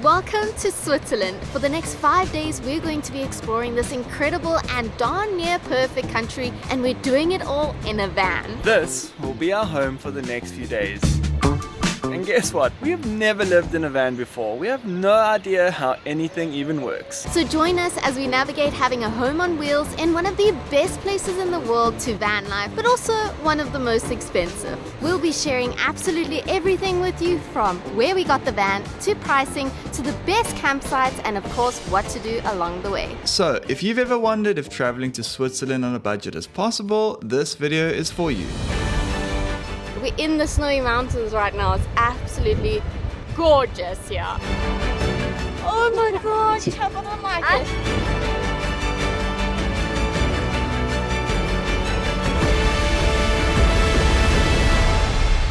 Welcome to Switzerland. For the next 5 days, we're going to be exploring this incredible and darn near perfect country, and we're doing it all in a van. This will be our home for the next few days. And guess what? We have never lived in a van before. We have no idea how anything even works. So join us as we navigate having a home on wheels in one of the best places in the world to van life, but also one of the most expensive. We'll be sharing absolutely everything with you, from where we got the van, to pricing, to the best campsites, and of course what to do along the way. So, if you've ever wondered if traveling to Switzerland on a budget is possible, this video is for you. We're in the snowy mountains right now. It's absolutely gorgeous here. Oh my gosh, I don't like it.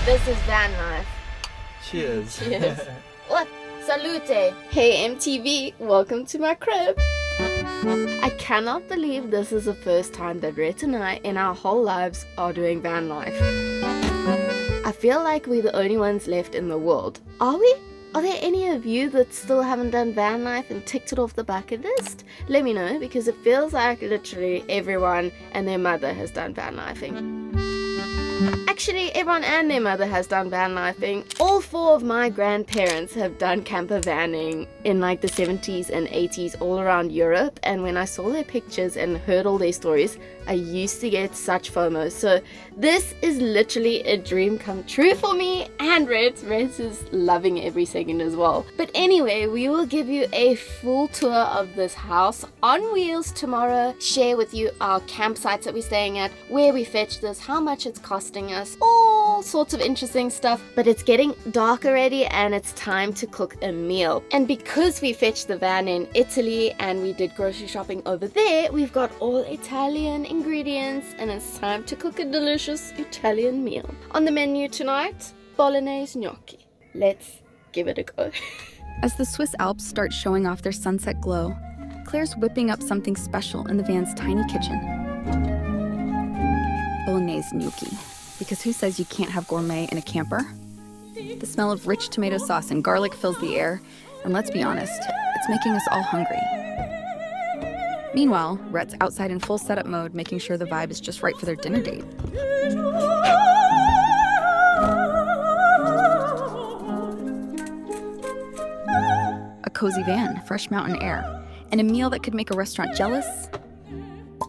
This is van life. Cheers. Cheers. What? Salute. Hey MTV, welcome to my crib. I cannot believe this is the first time that Rhett and I in our whole lives are doing van life. I feel like we're the only ones left in the world. Are we? Are there any of you that still haven't done van life and ticked it off the bucket list? Let me know, because it feels like literally everyone and their mother has done van lifing. Actually, everyone and their mother has done van lifing. All 4 of my grandparents have done camper vanning in like the 70s and 80s all around Europe, and when I saw their pictures and heard all their stories, I used to get such FOMO. So this is literally a dream come true for me, and Rhett is loving every second as well. But anyway, we will give you a full tour of this house on wheels tomorrow, share with you our campsites that we're staying at, where we fetched this, how much it's costing us, all sorts of interesting stuff. But it's getting dark already and it's time to cook a meal. And because we fetched the van in Italy and we did grocery shopping over there, we've got all Italian ingredients and it's time to cook a delicious Italian meal. On the menu tonight, bolognese gnocchi. Let's give it a go. As the Swiss Alps start showing off their sunset glow, Claire's whipping up something special in the van's tiny kitchen. Bolognese gnocchi. Because who says you can't have gourmet in a camper? The smell of rich tomato sauce and garlic fills the air, and let's be honest, it's making us all hungry. Meanwhile, Rhett's outside in full setup mode, making sure the vibe is just right for their dinner date. A cozy van, fresh mountain air, and a meal that could make a restaurant jealous.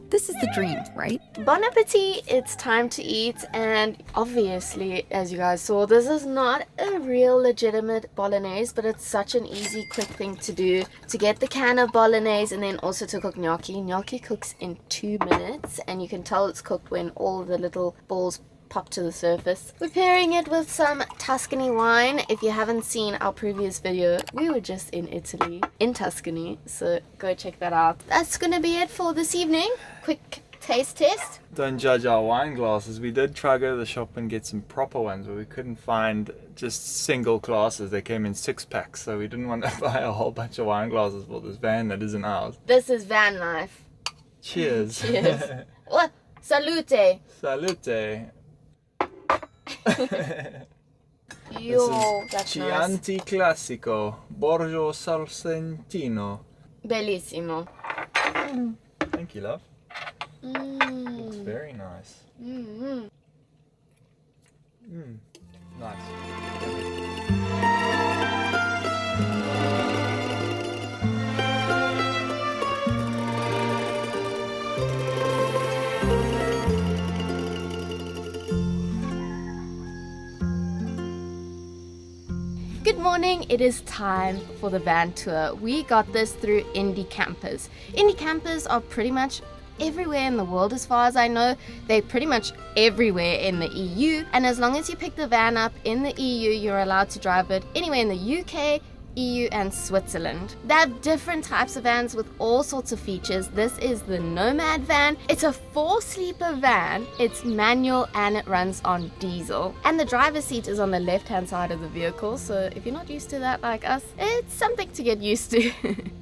This is the dream, right? Bon appetit, it's time to eat, and obviously, as you guys saw, this is not a real legitimate bolognese, but it's such an easy, quick thing to do, to get the can of bolognese and then also to cook gnocchi. Gnocchi cooks in 2 minutes, and you can tell it's cooked when all the little balls pop to the surface. We're pairing it with some Tuscany wine. If you haven't seen our previous video, we were just in Italy, in Tuscany, so go check that out. That's gonna be it for this evening. Quick taste test. Don't judge our wine glasses. We did try to go to the shop and get some proper ones, but we couldn't find just single glasses. They came in 6-packs, so we didn't want to buy a whole bunch of wine glasses for this van that isn't ours. This is van life. Cheers. Cheers. What? Salute. Salute. Yo, that's nice. Chianti Classico, Borgio Salsentino. Bellissimo. Thank you, love. Looks very nice. Nice. Good morning, it is time for the van tour. We got this through Indicampers. Indicampers are pretty much everywhere in the world as far as I know. They're pretty much everywhere in the EU, and as long as you pick the van up in the EU, you're allowed to drive it anywhere in the UK, EU and Switzerland. They have different types of vans with all sorts of features. This is the Nomad van. It's a 4-sleeper van. It's manual and it runs on diesel. And the driver's seat is on the left-hand side of the vehicle, so if you're not used to that like us, it's something to get used to.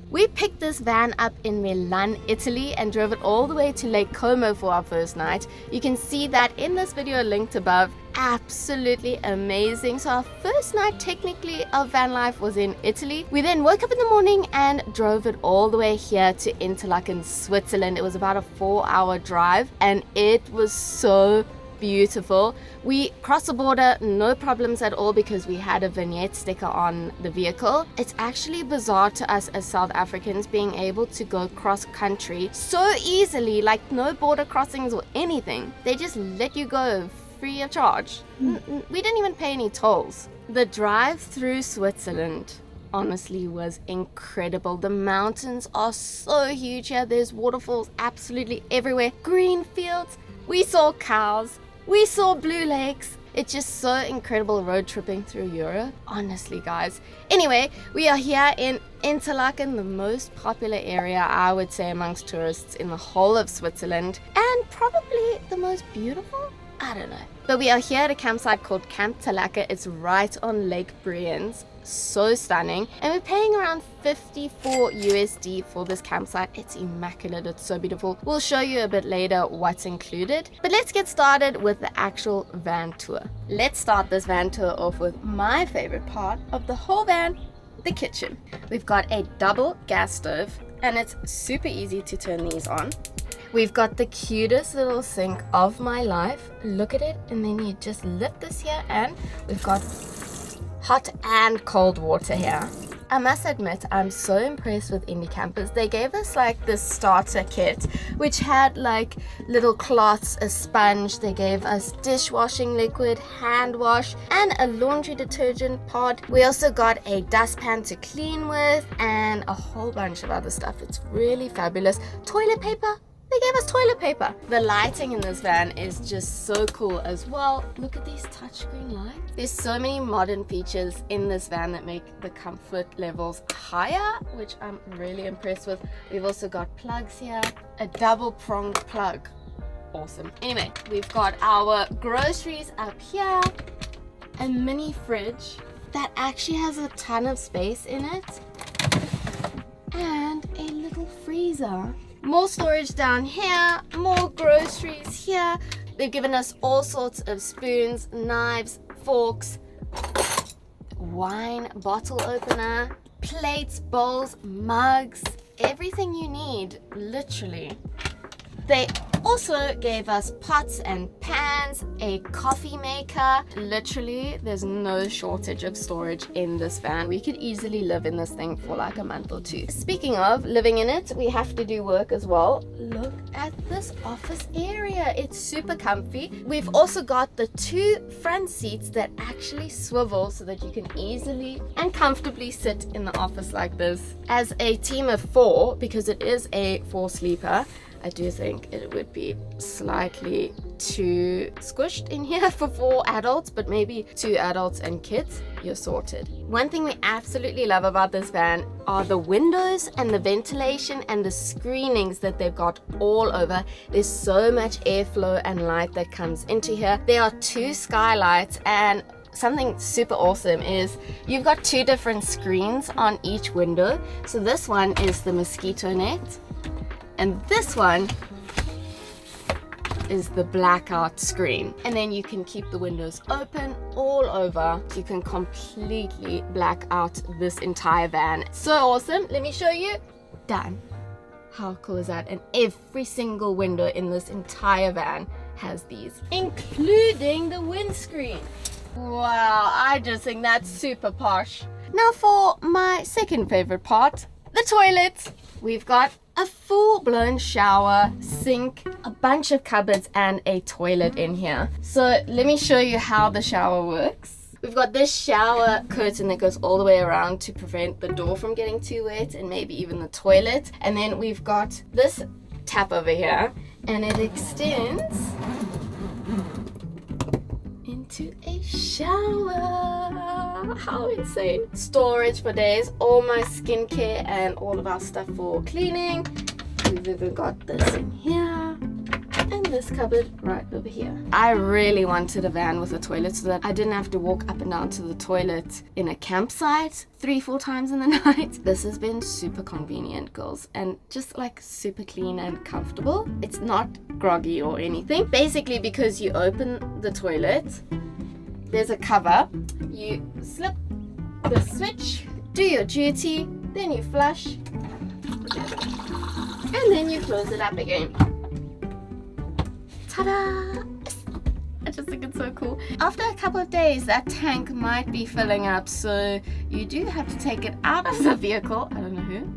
We picked this van up in Milan, Italy, and drove it all the way to Lake Como for our first night. You can see that in this video linked above. absolutely amazing. So our first night technically of van life was in Italy. We then woke up in the morning and drove it all the way here to Interlaken, Switzerland. It was about a 4-hour drive and it was so beautiful. We crossed the border, no problems at all, because we had a vignette sticker on the vehicle. It's actually bizarre to us as South Africans being able to go cross country so easily, like no border crossings or anything. They just let you go free of charge. We didn't even pay any tolls. The drive through Switzerland honestly was incredible. The mountains are so huge here. There's waterfalls absolutely everywhere, green fields. We saw cows. We saw blue lakes. It's just so incredible road tripping through Europe. Honestly, guys. Anyway, we are here in Interlaken, the most popular area, I would say, amongst tourists in the whole of Switzerland. And probably the most beautiful? I don't know. But we are here at a campsite called Camp Talakcker. It's right on Lake Brienz. So stunning. And we're paying around 54 USD for this campsite. It's immaculate. It's so beautiful. We'll show you a bit later what's included. But let's get started with the actual van tour. Let's start this van tour off with my favorite part of the whole van, the kitchen. We've got a double gas stove and it's super easy to turn these on. We've got the cutest little sink of my life. Look at it, and then you just lift this here and we've got hot and cold water here. I must admit, I'm so impressed with Indicampers. They gave us like this starter kit, which had like little cloths, a sponge. They gave us dishwashing liquid, hand wash, and a laundry detergent pod. We also got a dustpan to clean with and a whole bunch of other stuff. It's really fabulous. Toilet paper. They gave us toilet paper. The lighting in this van is just so cool as well. Look at these touchscreen lights. There's so many modern features in this van that make the comfort levels higher, which I'm really impressed with. We've also got plugs here, a double pronged plug. Awesome. Anyway, we've got our groceries up here, a mini fridge that actually has a ton of space in it, and a little freezer. More storage down here, more groceries here. They've given us all sorts of spoons, knives, forks, wine bottle opener, plates, bowls, mugs, everything you need, literally. They also gave us pots and pans, a coffee maker. Literally, there's no shortage of storage in this van. We could easily live in this thing for like a month or two. Speaking of living in it, we have to do work as well. Look at this office area. It's super comfy. We've also got the 2 front seats that actually swivel so that you can easily and comfortably sit in the office like this. As a team of 4, because it is a 4-sleeper, I do think it would be slightly too squished in here for 4 adults, but maybe 2 adults and kids, you're sorted. One thing we absolutely love about this van are the windows and the ventilation and the screenings that they've got all over. There's so much airflow and light that comes into here. There are 2 skylights, and something super awesome is you've got 2 different screens on each window. So this one is the mosquito net, and this one is the blackout screen. And then you can keep the windows open all over. You can completely black out this entire van. So awesome. Let me show you. Done. How cool is that? And every single window in this entire van has these, including the windscreen. Wow, I just think that's super posh. Now for my second favorite part, the toilet. We've got a full-blown shower, sink, a bunch of cupboards, and a toilet in here. So let me show you how the shower works. We've got this shower curtain that goes all the way around to prevent the door from getting too wet, and maybe even the toilet. And then we've got this tap over here, and it extends into a shower. How insane. Storage for days, all my skincare and all of our stuff for cleaning. We've even got this in here and this cupboard right over here. I really wanted a van with a toilet so that I didn't have to walk up and down to the toilet in a campsite 3-4 times in the night. This has been super convenient, girls, and just like super clean and comfortable. It's not groggy or anything. Basically, because you open the toilet there's a cover. You slip the switch, do your duty, then you flush, and then you close it up again. Ta-da! I just think it's so cool. After a couple of days, that tank might be filling up, so you do have to take it out of the vehicle. I don't know who.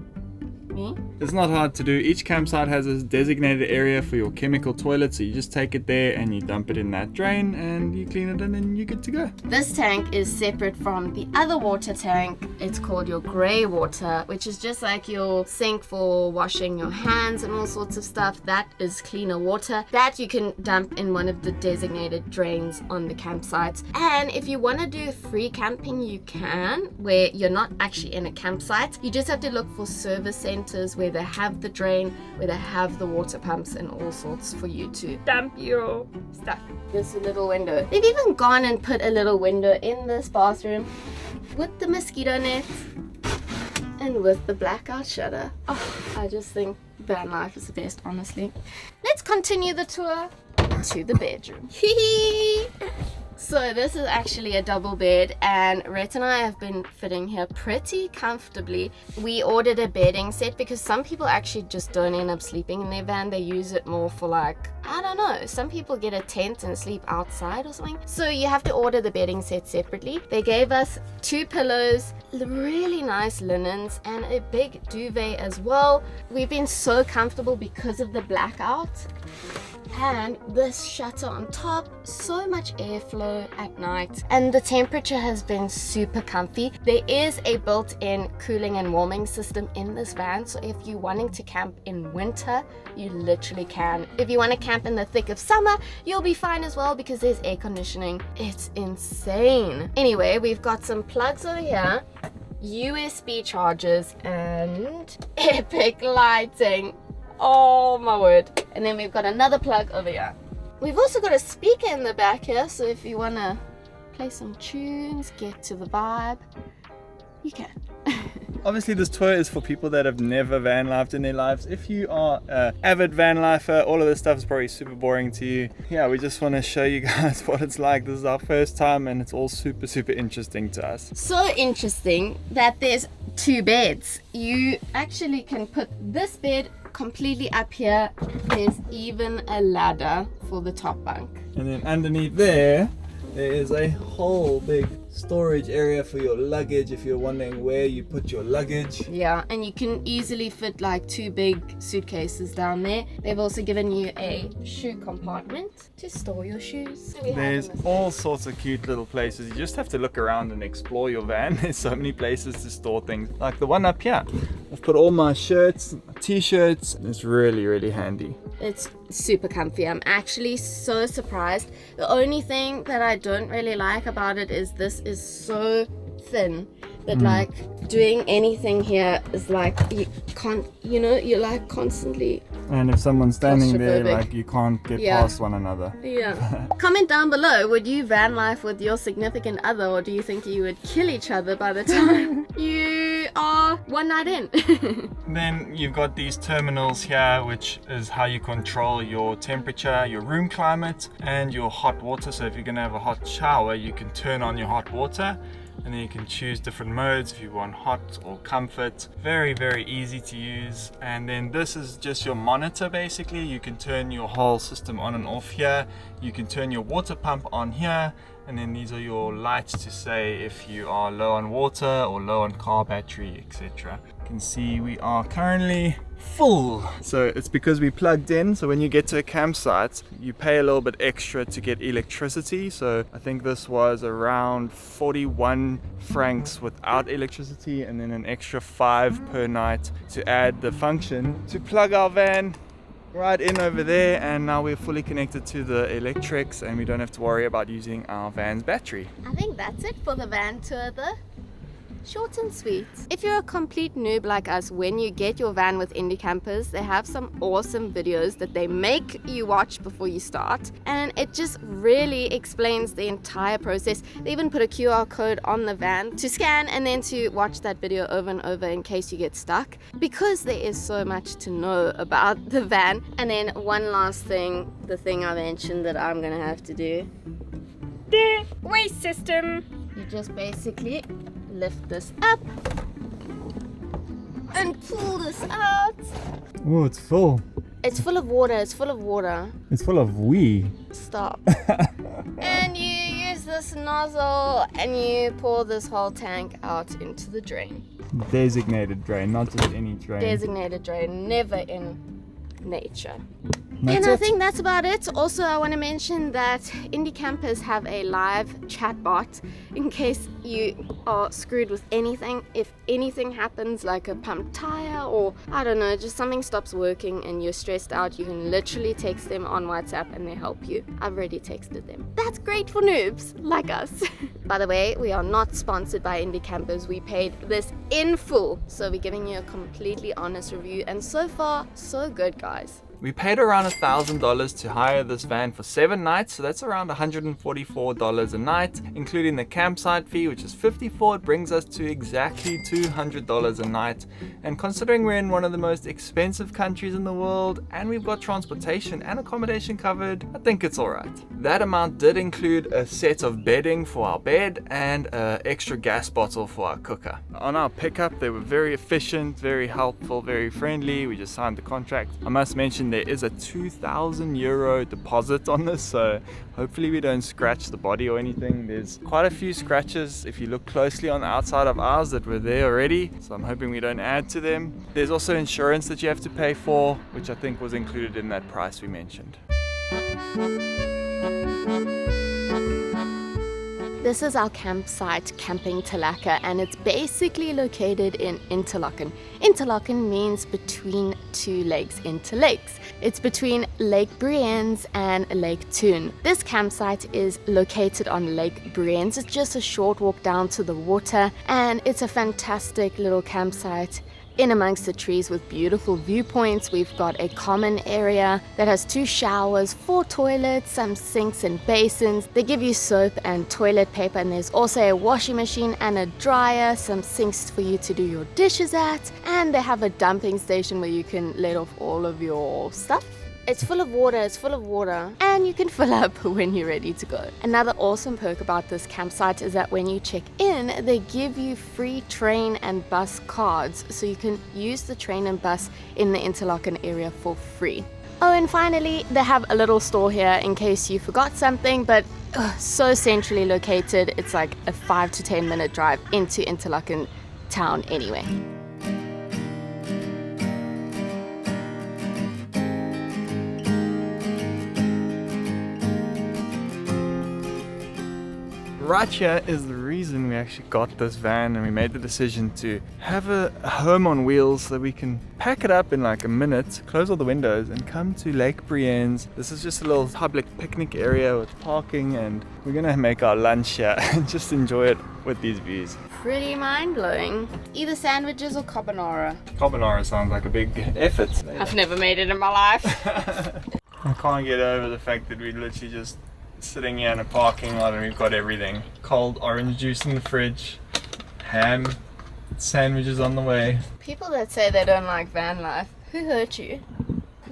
Me? It's not hard to do. Each campsite has a designated area for your chemical toilet, so you just take it there and you dump it in that drain and you clean it and then you're good to go. This tank is separate from the other water tank. It's called your grey water, which is just like your sink for washing your hands and all sorts of stuff. That is cleaner water that you can dump in one of the designated drains on the campsites. And if you want to do free camping, you can, where you're not actually in a campsite. You just have to look for service centers where they have the drain, where they have the water pumps and all sorts for you to dump your stuff. There's a little window. They've even gone and put a little window in this bathroom with the mosquito net and with the blackout shutter. Oh, I just think van life is the best, honestly. Let's continue the tour to the bedroom. So this is actually a double bed, and Rhett and I have been fitting here pretty comfortably. We ordered a bedding set because some people actually just don't end up sleeping in their van. They use it more for, like, I don't know, some people get a tent and sleep outside or something. So you have to order the bedding set separately. They gave us 2 pillows, really nice linens, and a big duvet as well. We've been so comfortable because of the blackout. And this shutter on top, so much airflow at night, and the temperature has been super comfy. There is a built-in cooling and warming system in this van, so if you're wanting to camp in winter, you literally can. If you want to camp in the thick of summer, you'll be fine as well because there's air conditioning. It's insane. Anyway, we've got some plugs over here, USB chargers, and epic lighting. Oh my word. And then we've got another plug over here. We've also got a speaker in the back here, so if you want to play some tunes, get to the vibe, you can. Obviously this tour is for people that have never van lifed in their lives. If you are an avid van lifer, all of this stuff is probably super boring to you. Yeah, we just want to show you guys what it's like. This is our first time and it's all super interesting to us. So interesting that there's 2 beds. You actually can put this bed completely up here. There's even a ladder for the top bunk. And then underneath there is a whole big storage area for your luggage if you're wondering where you put your luggage. Yeah, and you can easily fit like 2 big suitcases down there. They've also given you a shoe compartment to store your shoes. There's all sorts of cute little places. You just have to look around and explore your van. There's so many places to store things. Like the one up here. I've put all my shirts, t-shirts. It's really handy. It's super comfy. I'm actually so surprised. The only thing that I don't really like about it is this is so thin that like doing anything here is like you can't, you know, you're like constantly. And if someone's standing there, like you can't get past one another. Yeah. Comment down below, would you van life with your significant other, or do you think you would kill each other by the time you are one night in? Then you've got these terminals here, which is how you control your temperature, your room climate, and your hot water. So if you're gonna have a hot shower, you can turn on your hot water, and then you can choose different modes if you want hot or comfort. Very easy to use. And then this is just your monitor basically. You can turn your whole system on and off here. You can turn your water pump on here, and then these are your lights to say if you are low on water or low on car battery, etc. You can see we are currently full. So it's because we plugged in. So when you get to a campsite, you pay a little bit extra to get electricity. So I think this was around 41 francs without electricity, and then an extra 5 per night to add the function to plug our van right in over there. And now we're fully connected to the electrics and we don't have to worry about using our van's battery. I think that's it for the van tour though. Short and sweet. If you're a complete noob like us, when you get your van with Indicampers, they have some awesome videos that they make you watch before you start, and it just really explains the entire process. They even put a QR code on the van to scan and then to watch that video over and over in case you get stuck, because there is so much to know about the van. And then one last thing, the thing I mentioned that I'm gonna have to do. the waste system. You just basically lift this up and pull this out. Oh, it's full. It's full of water, it's full of water. It's full of wee. Stop. And you use this nozzle and you pour this whole tank out into the drain. Designated drain, not just any drain. Designated drain, never in nature. That's And I it. think that's about it. Also, I want to mention that Indicampers have a live chat bot in case you are screwed with anything. If anything happens, like a pumped tire or I don't know, just something stops working and you're stressed out, you can literally text them on WhatsApp and they help you. I've already texted them. That's great for noobs like us. By the way, we are not sponsored by Indicampers. We paid this in full, so we're giving you a completely honest review, and so far, so good, guys. We paid around $1,000 to hire this van for 7 nights, so that's around $144 a night, including the campsite fee, which is $54. It brings us to exactly $200 a night. And considering we're in one of the most expensive countries in the world, and we've got transportation and accommodation covered, I think it's alright. That amount did include a set of bedding for our bed and an extra gas bottle for our cooker. On our pickup, they were very efficient, very helpful, very friendly. We just signed the contract. I must mention there is a €2,000 deposit on this, so hopefully we don't scratch the body or anything. There's quite a few scratches if you look closely on the outside of ours that were there already, so I'm hoping we don't add to them. There's also insurance that you have to pay for, which I think was included in that price we mentioned. This is our campsite, Camping Talakcker, and it's basically located in Interlaken. Interlaken means between two lakes, interlakes. It's between Lake Brienz and Lake Thun. This campsite is located on Lake Brienz. It's just a short walk down to the water, and it's a fantastic little campsite in amongst the trees with beautiful viewpoints. We've got a common area that has 2 showers, 4 toilets, some sinks and basins. They give you soap and toilet paper, and there's also a washing machine and a dryer, some sinks for you to do your dishes at, and they have a dumping station where you can let off all of your stuff. It's full of water, and you can fill up when you're ready to go. Another awesome perk about this campsite is that when you check in, they give you free train and bus cards, so you can use the train and bus in the Interlaken area for free. Oh, and finally, they have a little store here in case you forgot something, but so centrally located, it's like a 5 to 10 minute drive into Interlaken town anyway. Right here is the reason we actually got this van, and we made the decision to have a home on wheels so that we can pack it up in like a minute, close all the windows, and come to Lake Brienz. This is just a little public picnic area with parking, and we're gonna make our lunch here and just enjoy it with these views. Pretty mind-blowing. Either sandwiches or carbonara. Carbonara sounds like a big effort. I've never made it in my life. I can't get over the fact that we literally just sitting here in a parking lot and we've got everything. Cold orange juice in the fridge, ham, sandwiches on the way. People that say they don't like van life, who hurt you?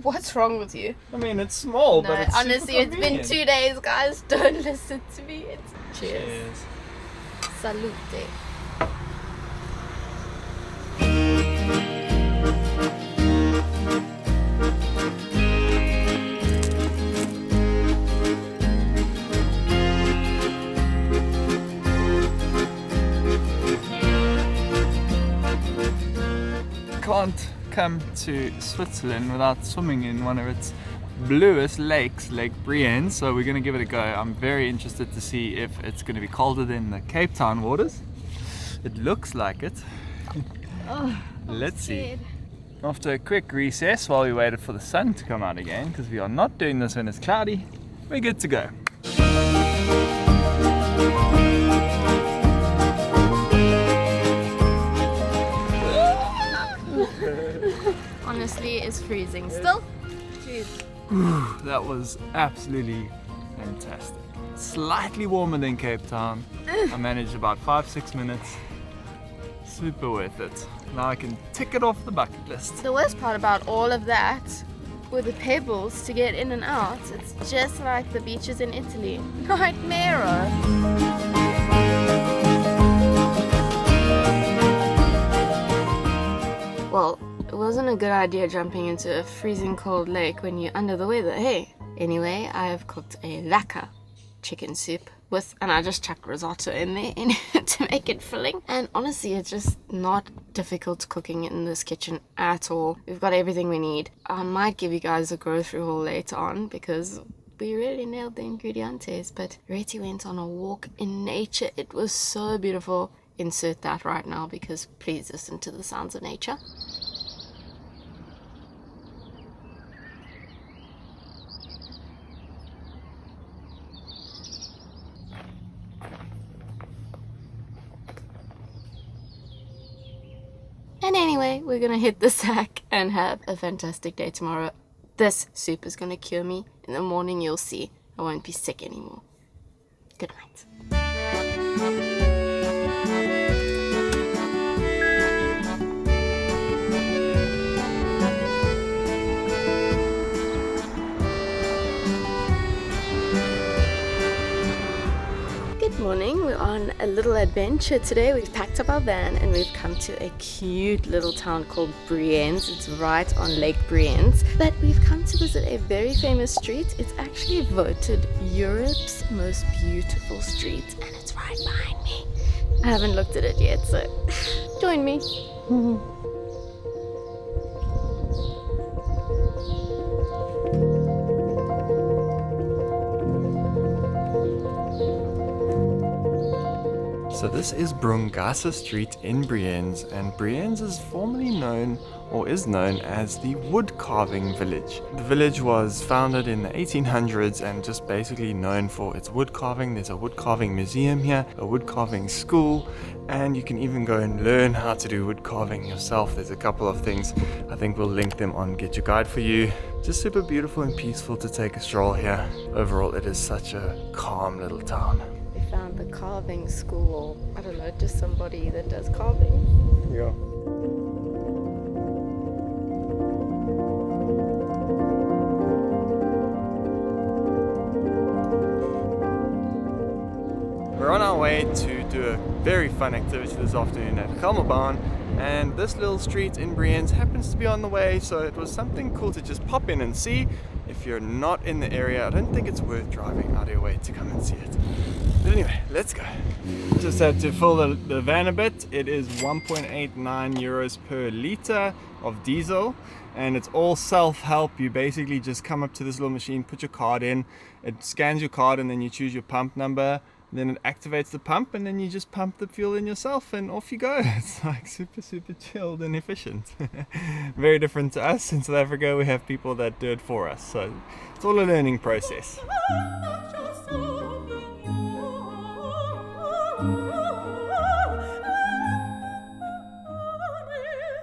What's wrong with you? I mean, it's small, No, but it's honestly, super it's been convenient. 2 days, guys. Don't listen to me. Cheers. Cheers. Salute. Can't come to Switzerland without swimming in one of its bluest lakes, Lake Brienz, so we're going to give it a go. I'm very interested to see if it's going to be colder than the Cape Town waters. It looks like it. Let's see. After a quick recess while we waited for the sun to come out again, because we are not doing this when it's cloudy, we're good to go. Honestly, it's freezing still. Jeez. That was absolutely fantastic. Slightly warmer than Cape Town. I managed about 5-6 minutes. Super worth it. Now I can tick it off the bucket list. The worst part about all of that with the pebbles to get in and out. It's just like the beaches in Italy. Nightmare. Well, it wasn't a good idea jumping into a freezing cold lake when you're under the weather, hey? Anyway, I have cooked a lekker chicken soup and I just chucked risotto in there to make it filling. And honestly, it's just not difficult cooking in this kitchen at all. We've got everything we need. I might give you guys a go through haul later on because we really nailed the ingredientes. But Rhett went on a walk in nature. It was so beautiful. Insert that right now because please listen to the sounds of nature. And anyway, we're gonna hit the sack and have a fantastic day tomorrow. This soup is gonna cure me. In the morning, you'll see. I won't be sick anymore. Good night. Good morning, we're on a little adventure today. We've packed up our van and we've come to a cute little town called Brienz. It's right on Lake Brienz. But we've come to visit a very famous street. It's actually voted Europe's most beautiful street and it's right behind me. I haven't looked at it yet, so join me. So this is Brunngasse Street in Brienz, and Brienz is formerly known, or is known, as the wood carving village. The village was founded in the 1800s and just basically known for its wood carving. There's a wood carving museum here, a wood carving school, and you can even go and learn how to do wood carving yourself. There's a couple of things. I think we'll link them on Get Your Guide for you. Just super beautiful and peaceful to take a stroll here. Overall, it is such a calm little town. Found the carving school. I don't know, just somebody that does carving. Yeah. We're on our way to do a very fun activity this afternoon at Gelmerbahn, and this little street in Brienz happens to be on the way, so it was something cool to just pop in and see. If you're not in the area, I don't think it's worth driving out of your way to come and see it. But anyway, let's go. Just had to fill the van a bit. It is 1.89 euros per litre of diesel, and it's all self-help. You basically just come up to this little machine, put your card in, it scans your card, and then you choose your pump number. Then it activates the pump and then you just pump the fuel in yourself and off you go. It's like super chilled and efficient. Very different to us. In South Africa we have people that do it for us, so it's all a learning process.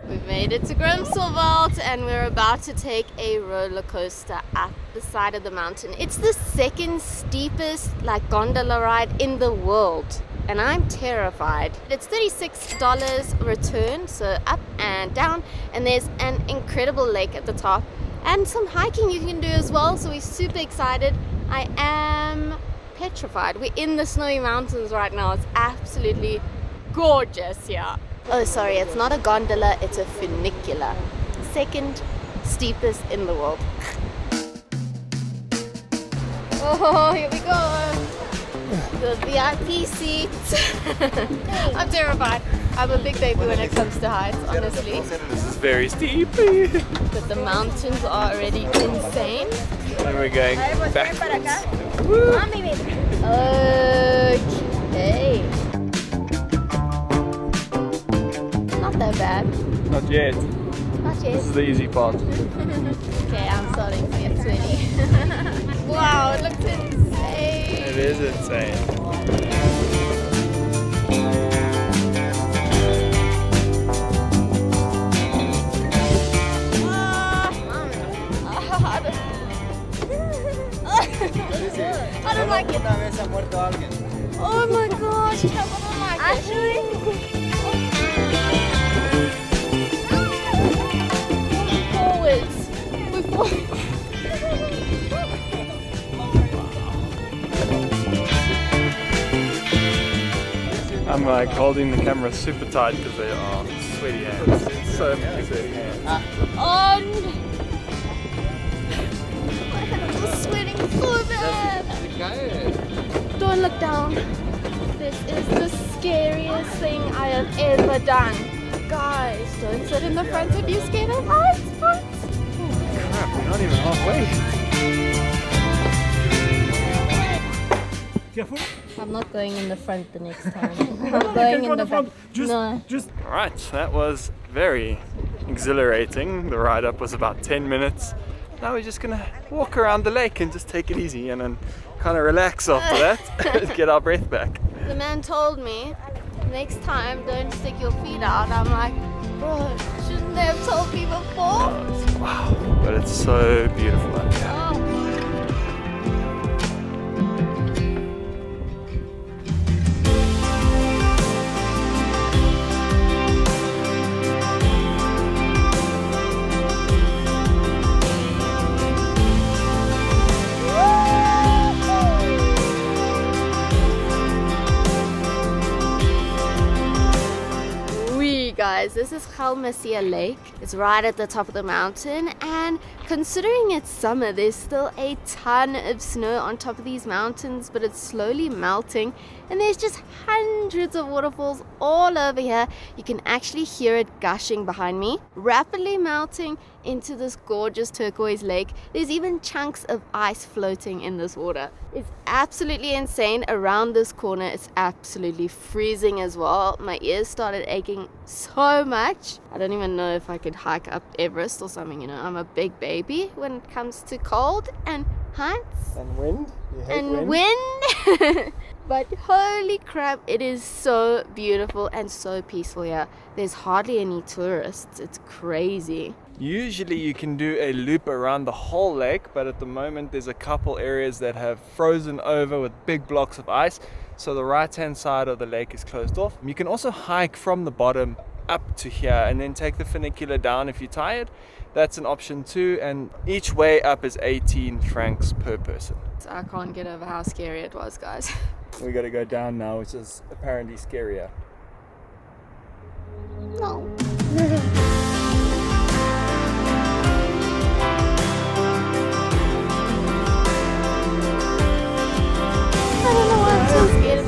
We've made it to Grimselveld and we're about to take a roller coaster up the side of the mountain. It's the second steepest gondola ride in the world and I'm terrified. It's $36 return, so up and down, and there's an incredible lake at the top and some hiking you can do as well, so we're super excited. I am petrified. We're in the snowy mountains right now. It's absolutely gorgeous here. Oh, sorry, it's not a gondola, it's a funicular. Second steepest in the world. Oh, here we go. The VIP seat. I'm terrified. I'm a big baby when it comes to heights, honestly. This is very steep. But the mountains are already insane. And we're going backwards. Okay. Not that bad. Not yet. Not yet. This is the easy part. Okay, I'm starting to get sweaty. Wow, it looks insane. It is insane. I don't like it. Oh my gosh, I don't like it. Forwards. I'm like holding the camera super tight because they are sweaty hands. So many sweaty hands. On! My hands are sweating so bad. Don't look down. This is the scariest thing I have ever done. Guys, don't sit in the front if you're scared of heights. Crap, we're not even halfway. Careful. I'm not going in the front the next time. I'm going in the front. Just Alright, that was very exhilarating. The ride up was about 10 minutes. Now we're just gonna walk around the lake and just take it easy and then kind of relax after that. Get our breath back. The man told me, next time don't stick your feet out. I'm like, bro, shouldn't they have told me before? Wow, but it's so beautiful up here. Oh. Guys, this is Gelmerbahn Lake. It's right at the top of the mountain, and considering it's summer, there's still a ton of snow on top of these mountains, but it's slowly melting, and there's just hundreds of waterfalls all over here. You can actually hear it gushing behind me, rapidly melting into this gorgeous turquoise lake. There's even chunks of ice floating in this water. It's absolutely insane. Around this corner, it's absolutely freezing as well. My ears started aching so much. I don't even know if I could hike up Everest or something, you know. I'm a big baby when it comes to cold and heights. And wind? You hate And wind. But holy crap, it is so beautiful and so peaceful here. There's hardly any tourists. It's crazy. Usually you can do a loop around the whole lake, but at the moment there's a couple areas that have frozen over with big blocks of ice, so the right hand side of the lake is closed off. You can also hike from the bottom up to here and then take the funicular down if you're tired. That's an option too, and each way up is 18 francs per person. I can't get over how scary it was, guys. We gotta go down now, which is apparently scarier. No. I don't know why I'm so scared.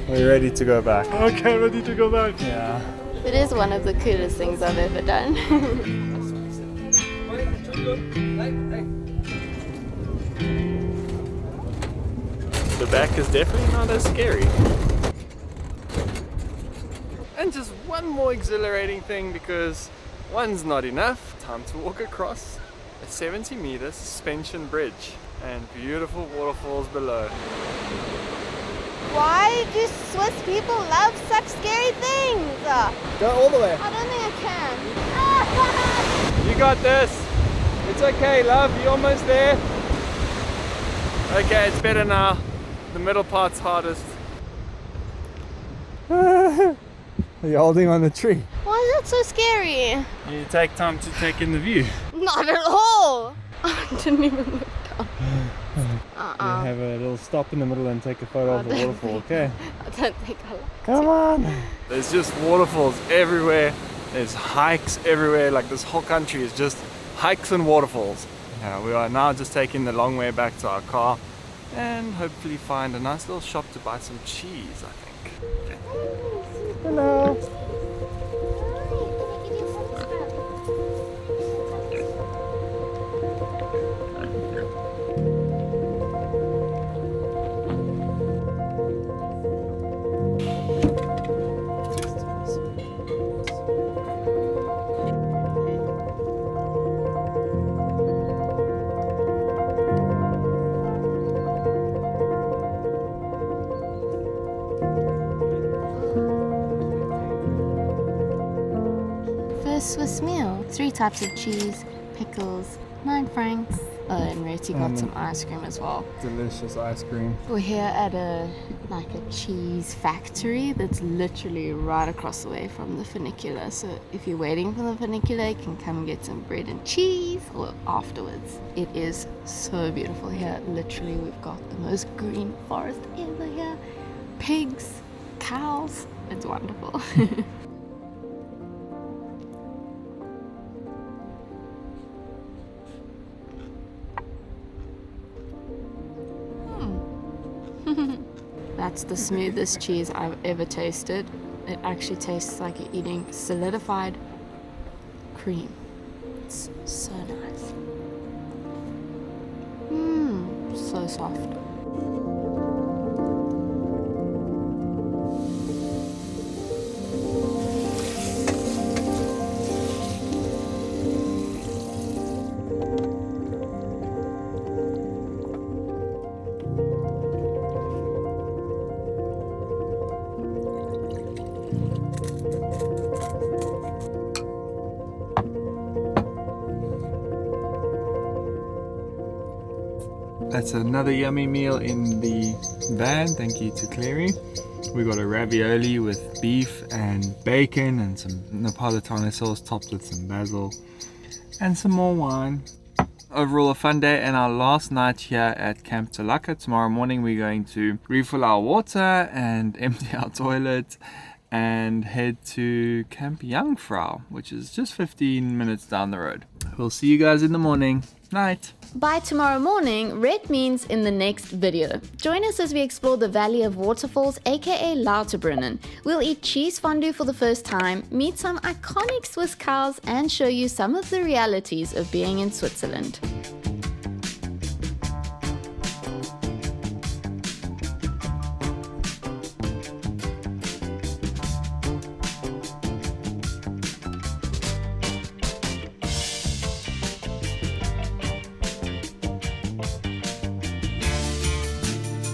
We're ready to go back. okay, ready to go back. Yeah. It is one of the coolest things I've ever done. The back is definitely not as scary. And just one more exhilarating thing, because one's not enough. Time to walk across a 70-meter suspension bridge and beautiful waterfalls below. Why do Swiss people love such scary things? Go all the way. I don't think I can. You got this. It's okay, love. You're almost there. Okay, it's better now. The middle part's hardest. Are you holding on the tree? Why is that so scary? You take time to take in the view. Not at all. I didn't even look down. You have a little stop in the middle and take a photo of the waterfall, okay? I don't think I like Come on! There's just waterfalls everywhere. There's hikes everywhere. Like, this whole country is just hikes and waterfalls. Yeah, we are now just taking the long way back to our car and hopefully find a nice little shop to buy some cheese, I think. Okay. Hello! First Swiss meal. 3 types of cheese, pickles, 9 francs. And Rhetty got some ice cream as well. Delicious ice cream. We're here at a cheese factory that's literally right across the way from the funicular. So if you're waiting for the funicular, you can come and get some bread and cheese or afterwards. It is so beautiful here. Literally, we've got the most green forest ever here. Pigs, cows. It's wonderful. That's the smoothest cheese I've ever tasted. It actually tastes like you're eating solidified cream. It's so nice. So soft. That's another yummy meal in the van. Thank you to Clary. We got a ravioli with beef and bacon and some Napolitano sauce topped with some basil and some more wine. Overall a fun day and our last night here at Camp Talakcker. Tomorrow morning we're going to refill our water and empty our toilet and head to Camp Jungfrau, which is just 15 minutes down the road. We'll see you guys in the morning. Night. By tomorrow morning, Rhett means in the next video. Join us as we explore the Valley of Waterfalls, aka Lauterbrunnen. We'll eat cheese fondue for the first time, meet some iconic Swiss cows, and show you some of the realities of being in Switzerland.